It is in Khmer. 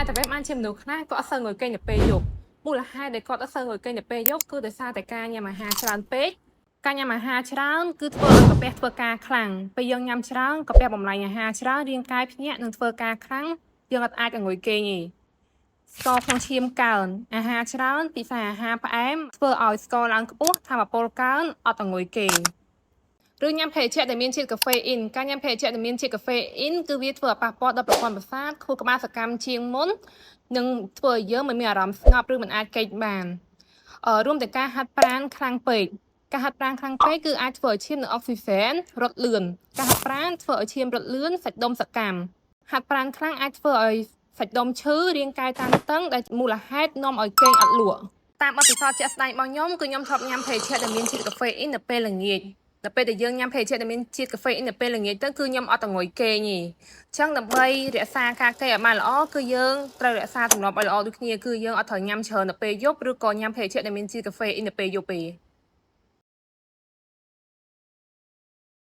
តែបែបបានជាមនុស្សខ្លះក៏អត់សូវងុយគេងទៅពេលយប់មូលហេតុដែលគាត់អត់សូវងុយគេងទៅពេលយប់គឺដោយសារតែការញ៉ាំអាហារច្រើនពេកការញ៉ាំអាហារច្រើនគឺធ្វើឲ្យកាពះធ្វើការខ្លាំងពេលយើងញ៉ាំច្រើនកាពះបំលែងអាហារច្រើនរាងកាយភ្ញាក់នឹងធ្វើការខ្លាំងយើងអត់អាចងុយគេងទេស្ករក្នុងឈាមកើនអាហារច្រើនពិសេសអាហារផ្អែមធ្វើឲ្យស្ករឡើងខ្ពស់ថាមពលកើនអត់ងុយគេងឬញ៉ាំភេសជ្ជៈដែលមានជាតិកាហ្វេអ៊ីនការញ៉ាំភេសជ្ជៈដែលមានជាតិកាហ្វេអ៊ីនគឺវាធ្វើឲ្យប៉ះពាល់ដល់ប្រព័ន្ធប្រសាទខួរក្បាលសកម្មជាងមុននឹងធ្វើឲ្យយើងមិនមានអារម្មណ៍ស្ងប់ឬមិនអាចគេងបានរួមទាំងការហាត់ប្រាណខ្លាំងពេកការហាត់ប្រាណខ្លាំងពេកគឺអាចធ្វើឲ្យឈាមនិងអុកស៊ីហ្សែនរត់លឿនការហាត់ប្រាណធ្វើឲ្យឈាមរត់លឿនសាច់ដុំសកម្មហាត់ប្រាណខ្លាំងអាចធ្វើឲ្យសាច់ដុំឈឺរាងកាយតានតឹងដែលមូលហេតុនាំឲ្យគេងអត់លក់តាមបទពិសោធន៍ជាក់ស្ដែងរបស់ខ្ញុំគឺខ្ញុំធ្លាប់ញ៉ាំភេសជ្ជៈដែលមានជាតិកាហ្វេអ៊ីននៅពេលល្ងាចដល់ពេលដែលយើងញ៉ាំភេសជ្ជៈដែលមានជាតិកាហ្វេអ៊ីននៅពេលល្ងាចទៅគឺខ្ញុំអត់តងុយគេងទេអញ្ចឹងដើម្បីរក្សាការគេងឲ្យបានល្អគឺយើងត្រូវរក្សាទម្លាប់ឲ្យល្អដូចគ្នាគឺយើងអត់ត្រូវញ៉ាំច្រើននៅពេលយប់ឬក៏ញ៉ាំភេសជ្ជៈដែលមានជាតិកាហ្វេអ៊ីននៅពេលយប់ទេ